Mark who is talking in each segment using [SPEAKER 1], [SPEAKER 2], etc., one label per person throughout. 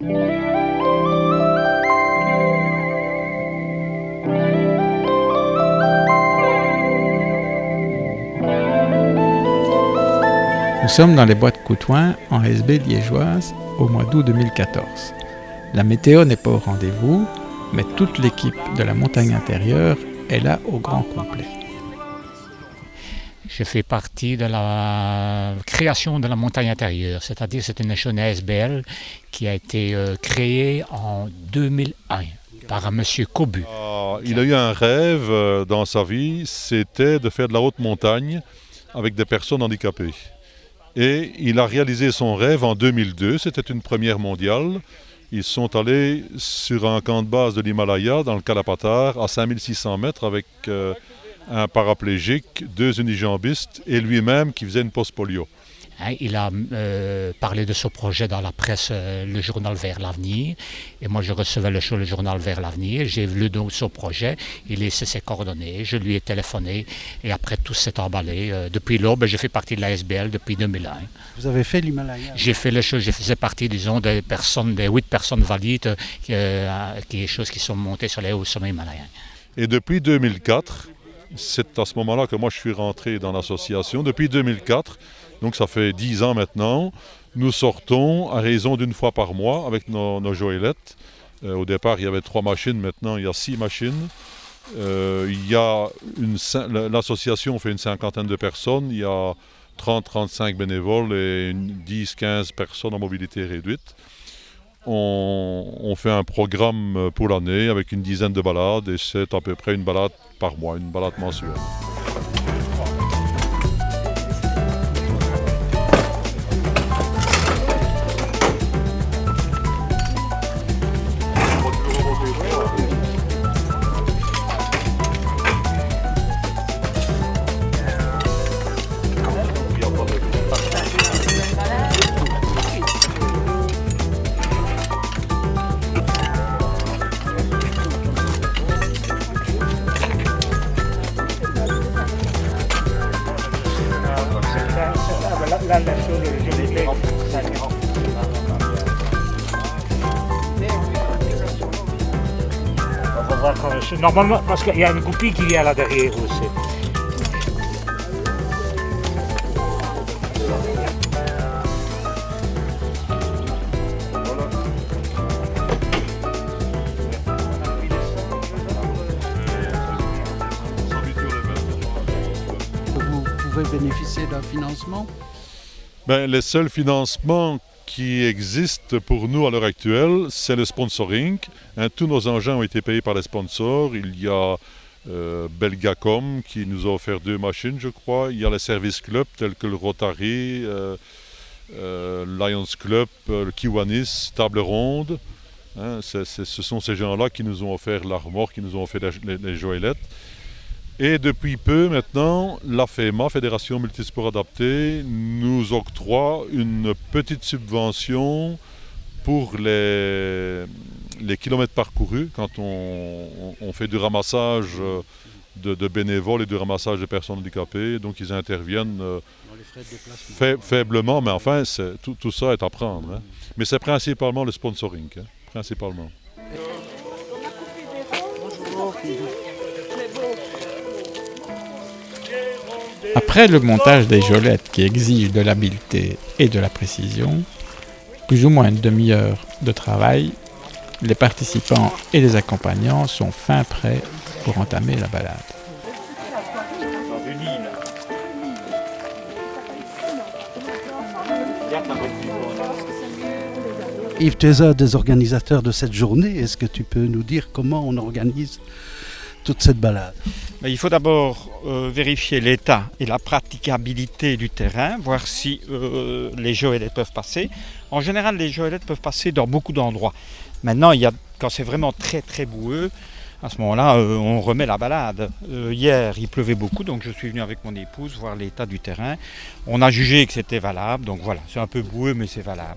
[SPEAKER 1] Nous sommes dans les bois de Coutouin, en SB liégeoise, au mois d'août 2014. La météo n'est pas au rendez-vous, mais toute l'équipe de la montagne intérieure est là au grand complet.
[SPEAKER 2] Je fais partie de la création de la montagne intérieure, c'est-à-dire c'est une échelon ASBL qui a été créée en 2001 par un monsieur Cobu.
[SPEAKER 3] Il a eu un rêve dans sa vie, c'était de faire de la haute montagne avec des personnes handicapées. Et il a réalisé son rêve en 2002, c'était une première mondiale. Ils sont allés sur un camp de base de l'Himalaya, dans le Kalapatar, à 5600 mètres, avec un paraplégique, 2 unijambistes et lui-même qui faisait une pause polio.
[SPEAKER 2] Il a parlé de ce projet dans la presse, le journal Vers l'avenir. Et moi, je recevais le journal Vers l'avenir. J'ai lu donc ce projet. Il laissait ses coordonnées. Je lui ai téléphoné. Et après, tout s'est emballé. Depuis lors, j'ai fait partie de la SBL depuis 2001.
[SPEAKER 4] Vous avez fait l'Himalaya?
[SPEAKER 2] J'ai fait les choses. Je faisais partie, disons, des 8 personnes valides qui sont montées sur les hauts sommets himalayens.
[SPEAKER 3] Et depuis 2004, c'est à ce moment-là que moi je suis rentré dans l'association. Depuis 2004, donc ça fait 10 ans maintenant, nous sortons à raison d'une fois par mois avec nos joëlettes. Au départ, il y avait 3 machines, maintenant il y a 6 machines. L'association fait une 50aine de personnes, il y a 30-35 bénévoles et 10-15 personnes en mobilité réduite. On fait un programme pour l'année avec une dizaine de balades et c'est à peu près une balade par mois, une balade mensuelle.
[SPEAKER 2] Normalement, parce qu'il y a une goupille qui vient là derrière aussi.
[SPEAKER 4] Vous pouvez bénéficier d'un financement?
[SPEAKER 3] Les seuls financements qui existe pour nous à l'heure actuelle, c'est le sponsoring. Tous nos engins ont été payés par les sponsors. Il y a Belgacom qui nous a offert 2 machines, je crois. Il y a les services clubs tels que le Rotary, Lions Club, le Kiwanis, Table Ronde. Ce sont ces gens-là qui nous ont offert l'armor, qui nous ont offert les joëlettes. Et depuis peu maintenant, la FEMA, Fédération Multisport Adapté, nous octroie une petite subvention pour les kilomètres parcourus quand on fait du ramassage de bénévoles et du ramassage de personnes handicapées. Donc ils interviennent
[SPEAKER 4] Dans les frais de déplacement.
[SPEAKER 3] faiblement, mais enfin tout ça est à prendre. Mais c'est principalement le sponsoring, principalement.
[SPEAKER 1] Après le montage des jolettes qui exige de l'habileté et de la précision, plus ou moins une demi-heure de travail, les participants et les accompagnants sont fin prêts pour entamer la balade.
[SPEAKER 4] Yves, tu es un des organisateurs de cette journée. Est-ce que tu peux nous dire comment on organise toute cette balade?
[SPEAKER 5] Il faut d'abord vérifier l'état et la praticabilité du terrain, voir si les joëlettes peuvent passer. En général, les joëlettes peuvent passer dans beaucoup d'endroits. Maintenant, quand c'est vraiment très très boueux, à ce moment-là, on remet la balade. Hier, il pleuvait beaucoup, donc je suis venu avec mon épouse voir l'état du terrain. On a jugé que c'était valable, donc voilà, c'est un peu boueux, mais c'est valable.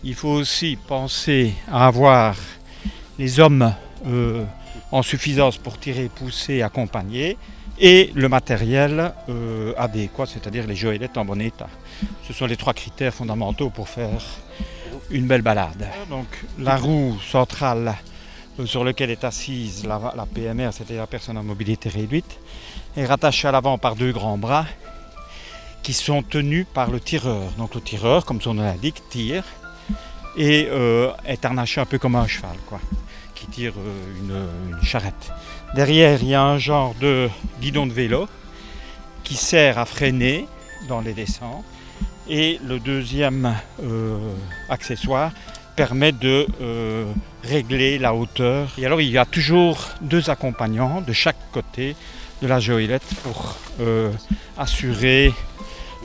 [SPEAKER 5] Il faut aussi penser à avoir les hommes en suffisance pour tirer, pousser, accompagner, et le matériel adéquat, c'est-à-dire les joëlettes en bon état. Ce sont les 3 critères fondamentaux pour faire une belle balade. Donc la roue centrale sur laquelle est assise la PMR, c'était la personne à mobilité réduite, est rattachée à l'avant par 2 grands bras qui sont tenus par le tireur. Donc le tireur, comme son nom l'indique, tire et est harnaché un peu comme un cheval, quoi, qui tire une charrette. Derrière, il y a un genre de guidon de vélo qui sert à freiner dans les descentes. Et le deuxième accessoire permet de régler la hauteur. Et alors il y a toujours 2 accompagnants de chaque côté de la joëlette pour assurer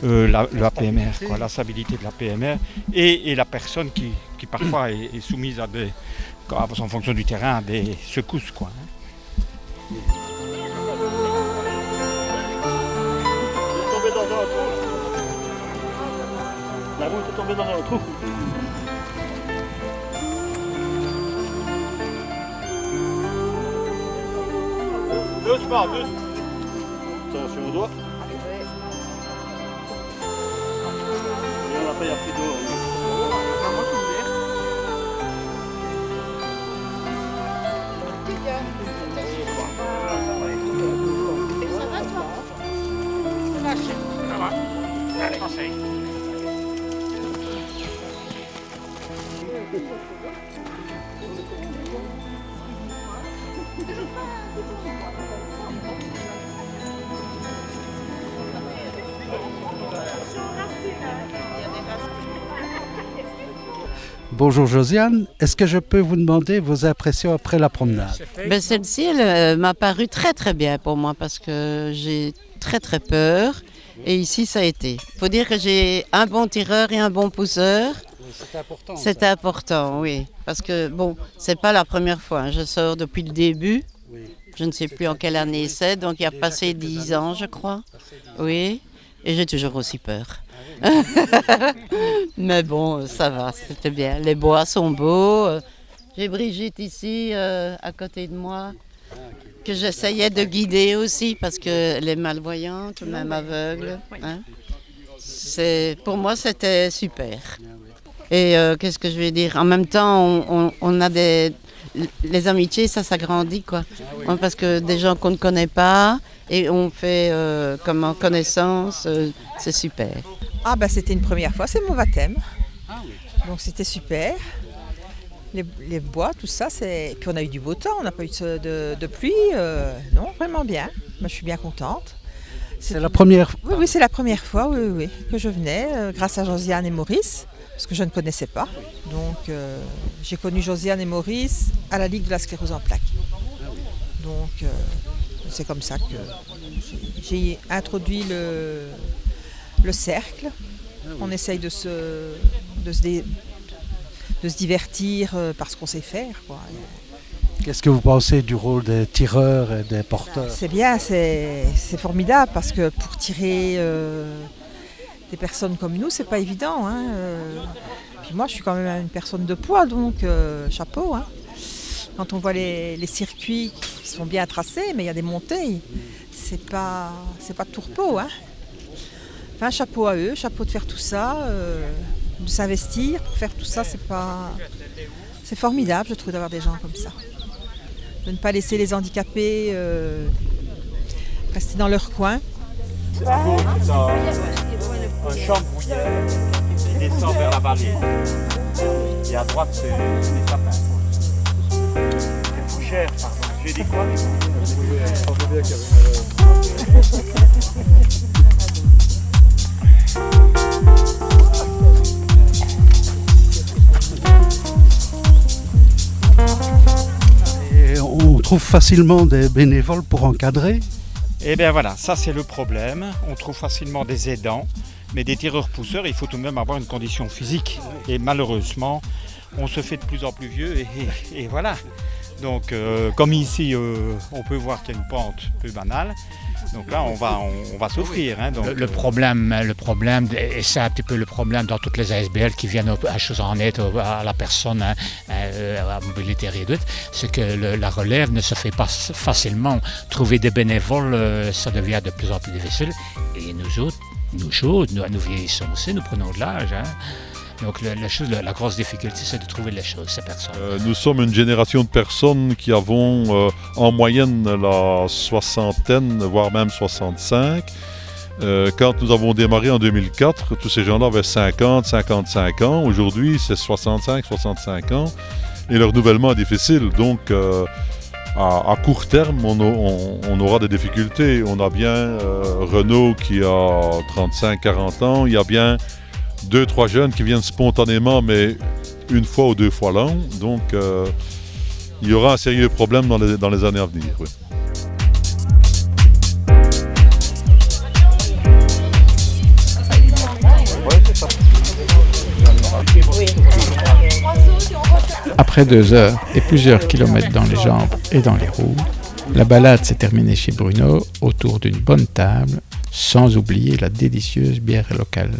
[SPEAKER 5] la PMR, quoi, la stabilité de la PMR et la personne qui parfois est soumise à des, en fonction du terrain, à des secousses, quoi.
[SPEAKER 6] La route est tombée dans un trou. Doucement, doucement. Attention au doigt. Et on n'a pas y a pris d'eau.
[SPEAKER 2] Ça va. Allez, conseil.
[SPEAKER 4] Bonjour Josiane, est-ce que je peux vous demander vos impressions après la promenade?
[SPEAKER 7] Ben, celle-ci, elle m'a paru très très bien pour moi parce que j'ai très très peur et ici ça a été. Il faut dire que j'ai un bon tireur et un bon pousseur.
[SPEAKER 4] C'est important.
[SPEAKER 7] C'est important, oui. Parce que bon, c'est pas la première fois, hein. Je sors depuis le début.
[SPEAKER 4] Oui.
[SPEAKER 7] Je ne sais plus en quelle année c'est, donc il y a passé 10 ans je crois. Oui, et j'ai toujours aussi peur. Mais bon, ça va, c'était bien. Les bois sont beaux. J'ai Brigitte ici, à côté de moi, que j'essayais de guider aussi parce qu'elle est malvoyante, même aveugle. Hein. Pour moi, c'était super. Et qu'est-ce que je vais dire? En même temps, on a les amitiés, ça s'agrandit, quoi. Parce que des gens qu'on ne connaît pas et on fait comme connaissance, c'est super.
[SPEAKER 8] Ah bah c'était une première fois, c'est mon baptême. Donc c'était super. Les bois, tout ça, puis on a eu du beau temps, on n'a pas eu de pluie. Non, vraiment bien. Moi je suis bien contente.
[SPEAKER 4] C'est la première fois?
[SPEAKER 8] Oui, c'est la première fois oui, que je venais, grâce à Josiane et Maurice, parce que je ne connaissais pas. Donc j'ai connu Josiane et Maurice à la Ligue de la sclérose en plaques. Donc c'est comme ça que j'ai introduit le cercle. On essaye de se divertir parce qu'on sait faire, quoi.
[SPEAKER 4] Qu'est-ce que vous pensez du rôle des tireurs et des porteurs?
[SPEAKER 8] C'est bien, c'est formidable parce que pour tirer des personnes comme nous, c'est pas évident. Hein. Puis moi, je suis quand même une personne de poids, donc chapeau. Hein. Quand on voit les circuits qui sont bien tracés, mais il y a des montées, c'est pas tout repos. Hein. Enfin, chapeau à eux, chapeau de faire tout ça, de s'investir pour faire tout ça, c'est formidable, je trouve, d'avoir des gens comme ça. De ne pas laisser les handicapés rester dans leur coin.
[SPEAKER 6] Un champ bouillet qui descend vers la vallée. Et à droite, c'est des sapins. Des fougères, pardon. J'ai dit quoi?
[SPEAKER 4] Et on trouve facilement des bénévoles pour encadrer?
[SPEAKER 5] Et bien voilà, ça c'est le problème. On trouve facilement des aidants, mais des tireurs-pousseurs, il faut tout de même avoir une condition physique. Et malheureusement, on se fait de plus en plus vieux et voilà. Donc comme ici, on peut voir qu'il y a une pente peu banale. Donc là, on va souffrir. Hein, donc,
[SPEAKER 2] le problème, et c'est un petit peu le problème dans toutes les ASBL qui viennent à chose en aide à la personne à mobilité réduite, c'est que la relève ne se fait pas facilement. Trouver des bénévoles, ça devient de plus en plus difficile. Et nous autres, nous vieillissons aussi, nous prenons de l'âge. Hein. Donc la grosse difficulté, c'est de trouver les choses, ces personnes.
[SPEAKER 3] Nous sommes une génération de personnes qui avons en moyenne la soixantaine, voire même 65. Quand nous avons démarré en 2004, tous ces gens-là avaient 50, 55 ans. Aujourd'hui, c'est 65, 65 ans. Et le renouvellement est difficile. Donc, à court terme, on aura des difficultés. On a bien Renaud qui a 35, 40 ans. Il y a bien 2-3 jeunes qui viennent spontanément, mais une fois ou deux fois l'an. Donc, il y aura un sérieux problème dans les années à venir. Oui.
[SPEAKER 1] Après 2 heures et plusieurs kilomètres dans les jambes et dans les roues, la balade s'est terminée chez Bruno autour d'une bonne table, sans oublier la délicieuse bière locale.